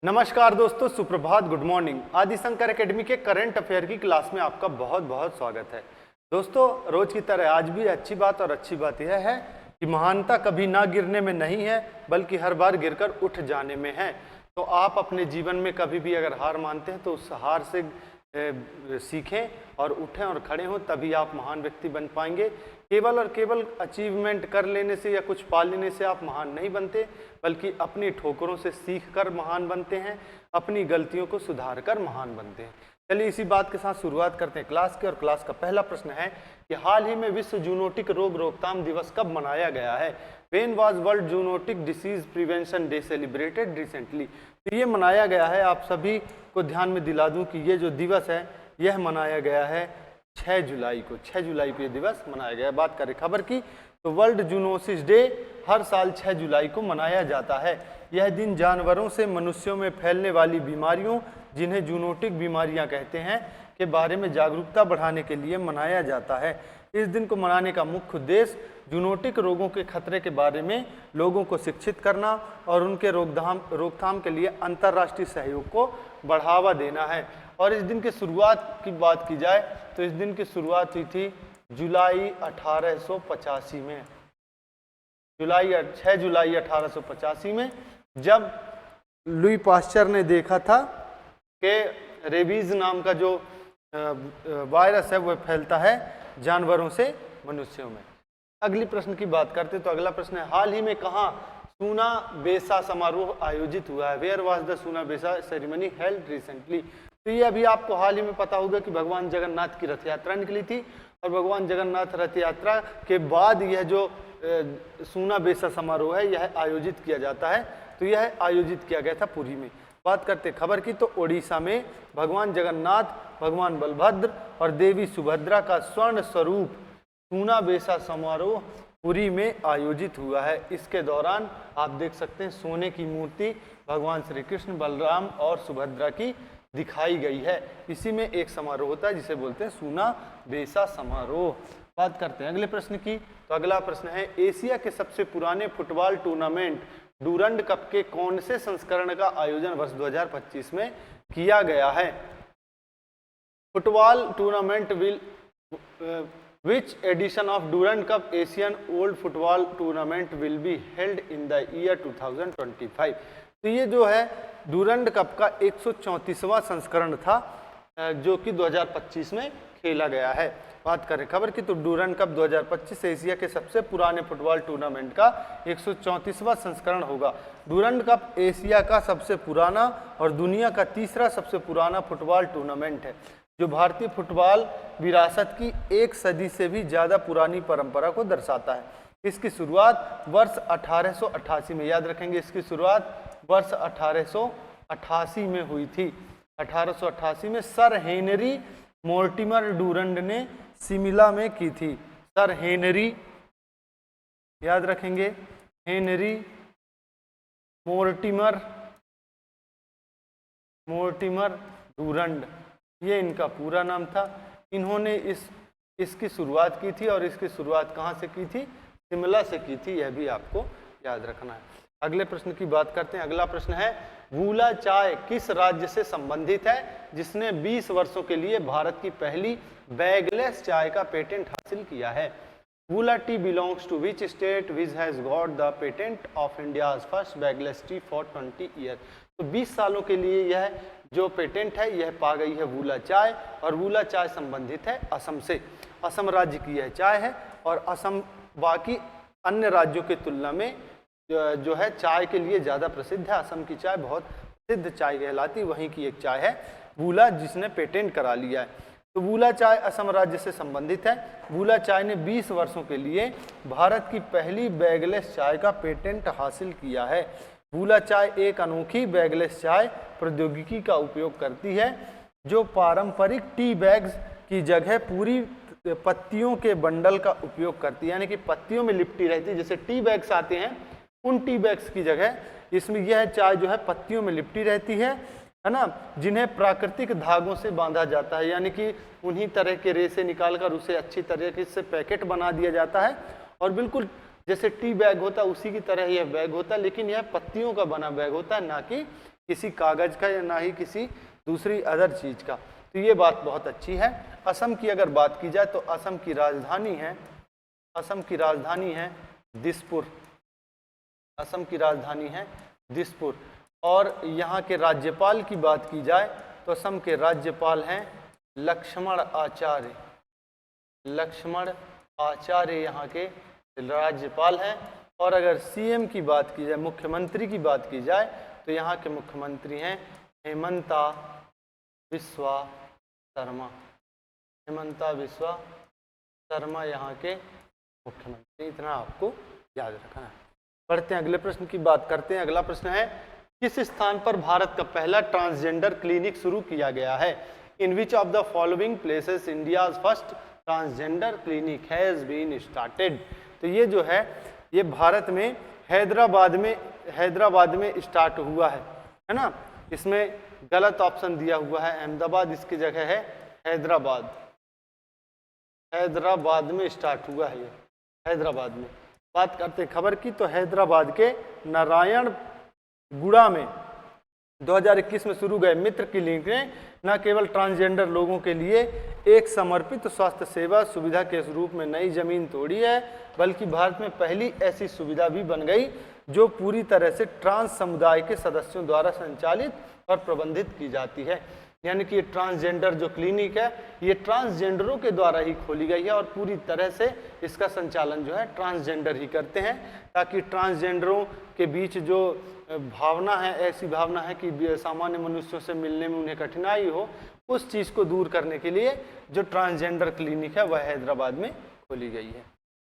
नमस्कार दोस्तों, सुप्रभात, गुड मॉर्निंग। आदि शंकर एकेडमी के करंट अफेयर की क्लास में आपका बहुत बहुत स्वागत है। दोस्तों, रोज की तरह आज भी अच्छी बात यह है कि महानता कभी ना गिरने में नहीं है, बल्कि हर बार गिरकर उठ जाने में है। तो आप अपने जीवन में कभी भी अगर हार मानते हैं तो उस हार से सीखें और उठें और खड़े हों, तभी आप महान व्यक्ति बन पाएंगे। केवल और केवल अचीवमेंट कर लेने से या कुछ पा लेने से आप महान नहीं बनते, बल्कि अपनी ठोकरों से सीख कर महान बनते हैं, अपनी गलतियों को सुधार कर महान बनते हैं। चलिए इसी बात के साथ शुरुआत करते हैं क्लास की। और क्लास का पहला प्रश्न है कि हाल ही में विश्व जूनोटिक रोग रोकथाम दिवस कब मनाया गया है? When was world zoonotic disease prevention day celebrated recently? तो ये मनाया गया है, आप सभी को ध्यान में दिला दूं कि ये जो दिवस है यह मनाया गया है 6 जुलाई को। 6 जुलाई को ये दिवस मनाया गया है। बात करें खबर की तो वर्ल्ड जूनोसिस डे हर साल 6 जुलाई को मनाया जाता है। यह दिन जानवरों से मनुष्यों में फैलने वाली बीमारियों, जिन्हें जूनोटिक बीमारियां कहते हैं, के बारे में जागरूकता बढ़ाने के लिए मनाया जाता है। इस दिन को मनाने का मुख्य उद्देश्य जूनोटिक रोगों के खतरे के बारे में लोगों को शिक्षित करना और उनके रोकथाम के लिए अंतर्राष्ट्रीय सहयोग को बढ़ावा देना है। और इस दिन की शुरुआत की बात की जाए तो इस दिन की शुरुआत हुई थी जुलाई 1885 में। 6 जुलाई 1885 में, जब लुई पास्चर ने देखा था कि रेबीज नाम का जो वायरस है वह फैलता है जानवरों से मनुष्यों में। अगली प्रश्न की बात करते तो अगला प्रश्न है, हाल ही में कहाँ सूना बेसा समारोह आयोजित हुआ है? वेयर वाज द सूना बेसा सेरेमनी हेल्ड रिसेंटली? तो ये अभी आपको हाल ही में पता होगा कि भगवान जगन्नाथ की रथ यात्रा निकली थी, और भगवान जगन्नाथ रथ यात्रा के बाद यह जो सूना बेसा समारोह है यह आयोजित किया जाता है। तो यह आयोजित किया गया था पुरी में। बात करते खबर की तो ओडिशा में भगवान जगन्नाथ, भगवान बलभद्र और देवी सुभद्रा का स्वर्ण स्वरूप सूना बेसा समारोह पुरी में आयोजित हुआ है। इसके दौरान आप देख सकते हैं सोने की मूर्ति भगवान श्री कृष्ण, बलराम और सुभद्रा की दिखाई गई है। इसी में एक समारोह होता है जिसे बोलते हैं सूना बेसा समारोह। बात करते हैं अगले प्रश्न की तो अगला प्रश्न है, एशिया के सबसे पुराने फुटबॉल टूर्नामेंट डूरंड कप के कौन से संस्करण का आयोजन वर्ष 2025 में किया गया है? Football tournament Which edition of Durand Cup Asian World Football Tournament will be held in the year 2025? तो ये जो है डूरंड कप का 134वां संस्करण था जो कि 2025 में खेला गया है। बात करें खबर की तो डूरंड कप 2025 एशिया के सबसे पुराने फुटबॉल टूर्नामेंट का 134वां संस्करण होगा। डूरंड कप एशिया का सबसे पुराना और दुनिया का तीसरा सबसे पुराना फुटबॉल टूर्नामेंट है, जो भारतीय फुटबॉल विरासत की 1 सदी से भी ज़्यादा पुरानी परंपरा को दर्शाता है। इसकी शुरुआत वर्ष 1888 में, याद रखेंगे, इसकी शुरुआत वर्ष 1888 में हुई थी। 1888 में सर हेनरी मोर्टिमर डूरंड ने सिमिला में की थी। सर हेनरी, याद रखेंगे, हेनरी मोर्टिमर डूरंड, ये इनका पूरा नाम था। इन्होंने इसकी शुरुआत की थी, और इसकी शुरुआत कहाँ से की थी? शिमला से की थी, यह भी आपको याद रखना है। अगले प्रश्न की बात करते हैं। अगला प्रश्न है, वूला चाय किस राज्य से संबंधित है जिसने 20 वर्षों के लिए भारत की पहली बैगलेस चाय का पेटेंट हासिल किया है? वूला tea belongs to which state which has got the patent of India's first bagless tea for 20 year? तो 20 सालों के लिए यह जो पेटेंट है यह पा गई है वूला चाय, और वूला चाय संबंधित है असम से। असम राज्य की यह चाय है, और असम बाकी अन्य राज्यों की तुलना में जो है चाय के लिए ज़्यादा प्रसिद्ध है। असम की चाय बहुत प्रसिद्ध चाय कहलाती, वहीं की एक चाय है वूला जिसने पेटेंट करा लिया है। तो वूला चाय असम राज्य से संबंधित है। वूला चाय ने 20 वर्षों के लिए भारत की पहली बैगलेस चाय का पेटेंट हासिल किया है। वूला चाय एक अनोखी बैगलेस चाय प्रौद्योगिकी का उपयोग करती है, जो पारंपरिक टी बैग्स की जगह पूरी पत्तियों के बंडल का उपयोग करती है, यानी कि पत्तियों में लिपटी रहती है। जैसे टी बैग्स आते हैं, उन टी बैग्स की जगह इसमें यह चाय जो है पत्तियों में लिपटी रहती है ना, जिन्हें प्राकृतिक धागों से बांधा जाता है, यानी कि उन्हीं तरह के रेसे निकालकर उसे अच्छी तरीके से पैकेट बना दिया जाता है, और बिल्कुल जैसे टी बैग होता है उसी की तरह यह बैग होता है, लेकिन यह पत्तियों का बना बैग होता है, ना कि किसी कागज का या ना ही किसी दूसरी अदर चीज का। तो ये बात बहुत अच्छी है। असम की अगर बात की जाए तो असम की राजधानी है दिसपुर। असम की राजधानी है दिसपुर। और यहाँ के राज्यपाल की बात की जाए तो असम के राज्यपाल हैं लक्ष्मण आचार्य। लक्ष्मण आचार्य यहाँ के राज्यपाल हैं। और अगर सीएम की बात की जाए, मुख्यमंत्री की बात की जाए, तो यहाँ के मुख्यमंत्री हैं हेमंता बिस्वा शर्मा। हेमंता बिस्वा शर्मा यहाँ के मुख्यमंत्री। इतना आपको याद रखना है। बढ़ते हैं अगले प्रश्न की बात करते हैं। अगला प्रश्न है, किस स्थान पर भारत का पहला ट्रांसजेंडर क्लिनिक शुरू किया गया है? In which of the following places India's first transgender clinic has been started? तो ये जो है ये भारत में हैदराबाद में स्टार्ट हुआ है ना। इसमें गलत ऑप्शन दिया हुआ है अहमदाबाद, इसकी जगह है हैदराबाद। हैदराबाद में स्टार्ट हुआ है ये, हैदराबाद में। बात करते हैं खबर की, तो हैदराबाद के नारायणगुड़ा में 2021 में शुरू गए मित्र क्लिनिक ने न केवल ट्रांसजेंडर लोगों के लिए एक समर्पित स्वास्थ्य सेवा सुविधा के रूप में नई जमीन तोड़ी है, बल्कि भारत में पहली ऐसी सुविधा भी बन गई जो पूरी तरह से ट्रांस समुदाय के सदस्यों द्वारा संचालित और प्रबंधित की जाती है। यानी कि ये ट्रांसजेंडर जो क्लिनिक है ये ट्रांसजेंडरों के द्वारा ही खोली गई है और पूरी तरह से इसका संचालन जो है ट्रांसजेंडर ही करते हैं, ताकि ट्रांसजेंडरों के बीच जो भावना है, ऐसी भावना है कि सामान्य मनुष्यों से मिलने में उन्हें कठिनाई हो, उस चीज़ को दूर करने के लिए जो ट्रांसजेंडर क्लिनिक है वह हैदराबाद में खोली गई है।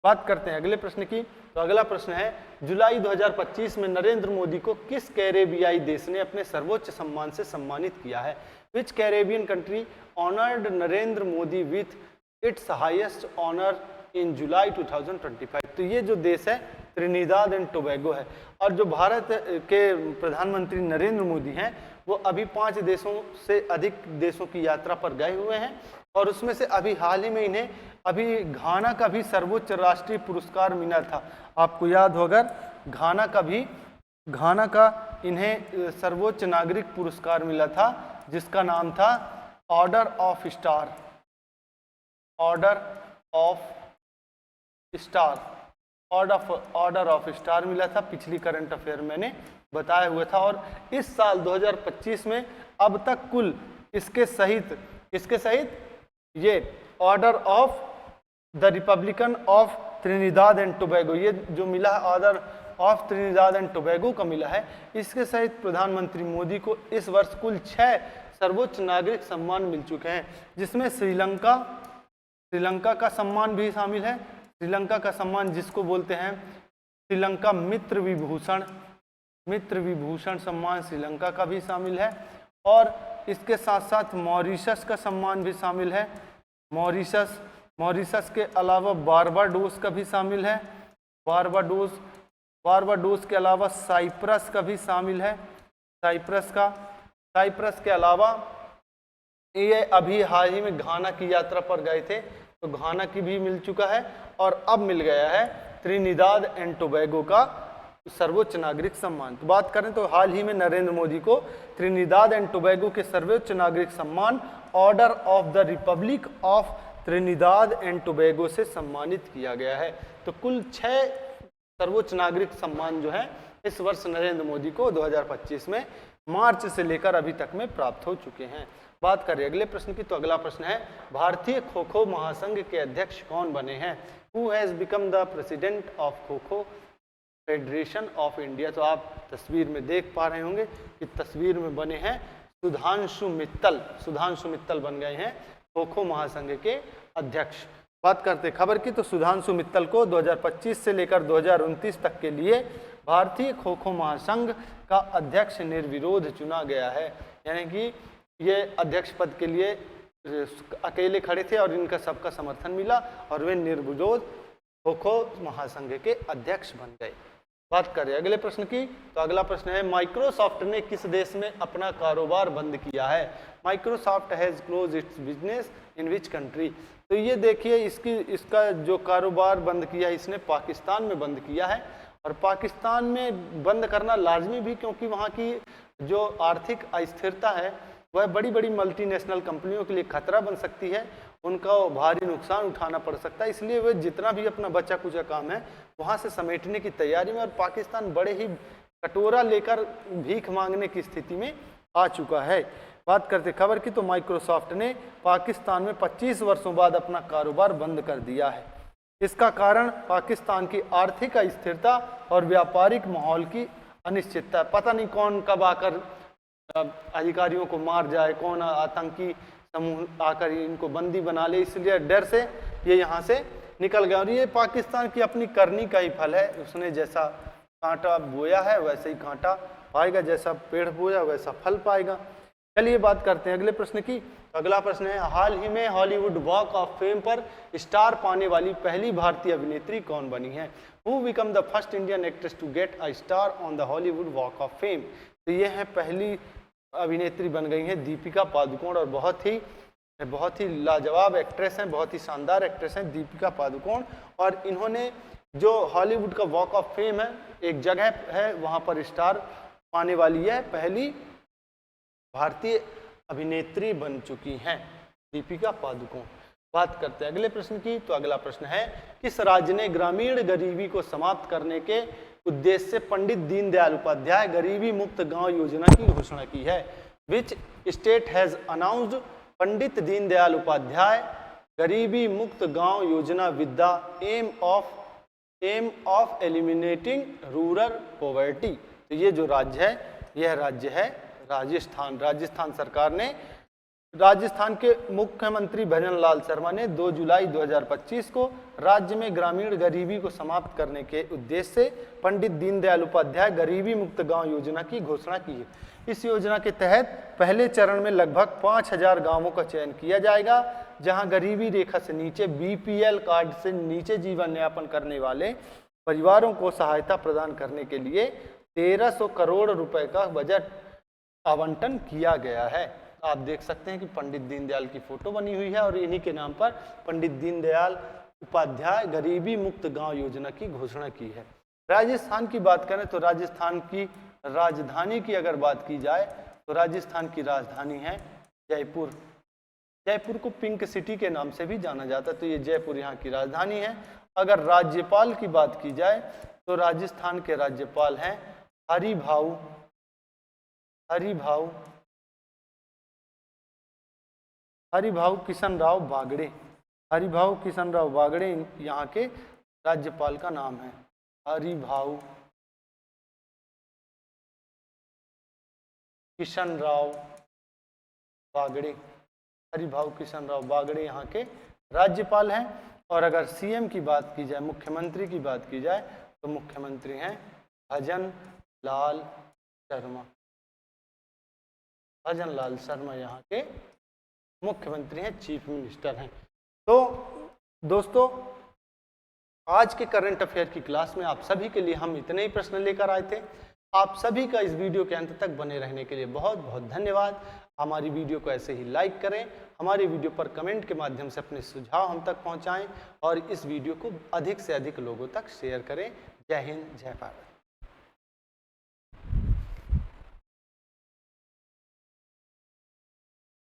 बात करते हैं अगले प्रश्न की। तो अगला प्रश्न है, जुलाई 2025 में नरेंद्र मोदी को किस कैरेबियाई देश ने अपने सर्वोच्च सम्मान से सम्मानित किया है? Which Caribbean country honored Narendra Modi with its highest honor in July 2025? तो ये जो देश है त्रिनिदाद एंड टोबैगो है। और जो भारत के प्रधानमंत्री नरेंद्र मोदी हैं वो अभी 5 देशों से अधिक देशों की यात्रा पर गए हुए हैं, और उसमें से अभी हाल ही में इन्हें अभी घाना का भी सर्वोच्च राष्ट्रीय पुरस्कार मिला था। आपको याद होगा घाना का इन्हें सर्वोच्च नागरिक पुरस्कार मिला था, जिसका नाम था order of star. Order of star मिला था। पिछली करंट अफेयर मैंने बताया हुआ था। और इस साल 2025 में अब तक कुल इसके सहित ये order of the Republican of Trinidad and Tobago, ये जो मिला है order of Trinidad and Tobago का मिला है, इसके सहित प्रधानमंत्री मोदी को इस वर्ष कुल 6 सर्वोच्च नागरिक सम्मान मिल चुके हैं, जिसमें श्रीलंका का सम्मान भी शामिल है। श्रीलंका का सम्मान जिसको बोलते हैं श्रीलंका मित्र विभूषण सम्मान श्रीलंका का भी शामिल है। और इसके साथ साथ मॉरिशस का सम्मान भी शामिल है। मॉरिशस के अलावा बारबाडोस का भी शामिल है। बारबाडोस के अलावा साइप्रस का भी शामिल है। साइप्रस के अलावा ये अभी हाल ही में घाना की यात्रा पर गए थे, तो घाना की भी मिल चुका है। और अब मिल गया है त्रिनिदाद एंड टोबैगो का सर्वोच्च नागरिक सम्मान। तो बात करें तो हाल ही में नरेंद्र मोदी को त्रिनिदाद एंड टोबैगो के सर्वोच्च नागरिक सम्मान order of the Republic of Trinidad and Tobago से सम्मानित किया गया है। तो कुल 6 सर्वोच्च नागरिक सम्मान जो है इस वर्ष नरेंद्र मोदी को 2025 में मार्च से लेकर अभी तक में प्राप्त हो चुके हैं। बात करें अगले प्रश्न की, तो अगला प्रश्न है, भारतीय खो खो महासंघ के अध्यक्ष कौन बने हैं? Who has become the president of kho kho federation of India? तो आप तस्वीर में देख पा रहे होंगे कि तस्वीर में बने हैं सुधांशु मित्तल बन गए हैं खो खो महासंघ के अध्यक्ष। बात करते खबर की, तो सुधांशु मित्तल को 2025 से लेकर 2029 तक के लिए भारतीय खो खो महासंघ का अध्यक्ष निर्विरोध चुना गया है। यानी कि ये अध्यक्ष पद के लिए अकेले खड़े थे और इनका सबका समर्थन मिला और वे निर्विरोध खो खो महासंघ के अध्यक्ष बन गए। बात करें अगले प्रश्न की, तो अगला प्रश्न है माइक्रोसॉफ्ट ने किस देश में अपना कारोबार बंद किया है? Microsoft has close it's business in which country? तो ये देखिए इसका जो कारोबार बंद किया है इसने पाकिस्तान में बंद किया है। और पाकिस्तान में बंद करना लाजमी भी, क्योंकि वहाँ की जो आर्थिक अस्थिरता है वह बड़ी बड़ी मल्टीनेशनल कंपनियों के लिए खतरा बन सकती है, उनका भारी नुकसान उठाना पड़ सकता है, इसलिए वे जितना भी अपना बचा कुचा काम है वहाँ से समेटने की तैयारी में। और पाकिस्तान बड़े ही कटोरा लेकर भीख मांगने की स्थिति में आ चुका है। बात करते खबर की, तो माइक्रोसॉफ्ट ने पाकिस्तान में 25 वर्षों बाद अपना कारोबार बंद कर दिया है। इसका कारण पाकिस्तान की आर्थिक अस्थिरता और व्यापारिक माहौल की अनिश्चितता है। पता नहीं कौन कब आकर अधिकारियों को मार जाए, कौन आतंकी समूह आकर इनको बंदी बना ले, इसलिए डर से ये यहाँ से निकल गया। और ये पाकिस्तान की अपनी करनी का ही फल है, उसने जैसा कांटा बोया है वैसे ही कांटा पाएगा, जैसा पेड़ बोया वैसा फल पाएगा। चलिए बात करते हैं अगले प्रश्न की। अगला प्रश्न है हाल ही में हॉलीवुड वॉक ऑफ फेम पर स्टार पाने वाली पहली भारतीय अभिनेत्री कौन बनी है? Who become the first Indian actress to get a star on the Hollywood walk of fame? तो ये है पहली अभिनेत्री बन गई हैं दीपिका पादुकोण, और बहुत ही लाजवाब एक्ट्रेस हैं, बहुत ही शानदार एक्ट्रेस हैं दीपिका पादुकोण। और इन्होंने जो हॉलीवुड का वॉक ऑफ फेम है, एक जगह है वहाँ पर स्टार पाने वाली है, पहली भारतीय अभिनेत्री बन चुकी हैं दीपिका पादुकोण। बात करते हैं अगले प्रश्न की, तो अगला प्रश्न है किस राज्य ने ग्रामीण गरीबी को समाप्त करने के उद्देश्य से पंडित दीनदयाल उपाध्याय गरीबी मुक्त गांव योजना की घोषणा की है? Which state has announced Pandit Deendayal Upadhyay Garibi Mukt Gaon Yojana with the aim of eliminating rural poverty? तो ये जो राज्य है, यह राज्य है राजस्थान। राजस्थान सरकार ने, राजस्थान के मुख्यमंत्री भजन लाल शर्मा ने 2 जुलाई 2025 को राज्य में ग्रामीण गरीबी को समाप्त करने के उद्देश्य से पंडित दीनदयाल उपाध्याय गरीबी मुक्त गांव योजना की घोषणा की है। इस योजना के तहत पहले चरण में लगभग 5000 गांवों का चयन किया जाएगा, जहां गरीबी रेखा से नीचे बीपीएल कार्ड से नीचे जीवन यापन करने वाले परिवारों को सहायता प्रदान करने के लिए 1300 करोड़ रुपए का बजट आवंटन किया गया है। आप देख सकते हैं कि पंडित दीनदयाल की फोटो बनी हुई है और इन्हीं के नाम पर पंडित दीनदयाल उपाध्याय गरीबी मुक्त गांव योजना की घोषणा की है। राजस्थान की बात करें तो राजस्थान की राजधानी की अगर बात की जाए तो राजस्थान की राजधानी है जयपुर। जयपुर को पिंक सिटी के नाम से भी जाना जाता है, तो ये जयपुर यहाँ की राजधानी है। अगर राज्यपाल की बात की जाए तो राजस्थान के राज्यपाल हैं हरिभाऊ किशनराव बागड़े। हरिभाऊ किशनराव बागड़े यहाँ के राज्यपाल का नाम है। हरिभाऊ किशनराव बागड़े, हरिभाऊ किशनराव बागड़े यहाँ के राज्यपाल हैं। और अगर सीएम की बात की जाए, मुख्यमंत्री की बात की जाए, तो मुख्यमंत्री हैं भजन लाल शर्मा। भजन लाल शर्मा यहाँ के मुख्यमंत्री हैं, चीफ मिनिस्टर हैं। तो दोस्तों, आज के करंट अफेयर की क्लास में आप सभी के लिए हम इतने ही प्रश्न लेकर आए थे। आप सभी का इस वीडियो के अंत तक बने रहने के लिए बहुत बहुत धन्यवाद। हमारी वीडियो को ऐसे ही लाइक करें, हमारी वीडियो पर कमेंट के माध्यम से अपने सुझाव हम तक पहुंचाएं और इस वीडियो को अधिक से अधिक लोगों तक शेयर करें। जय हिंद, जय भारत।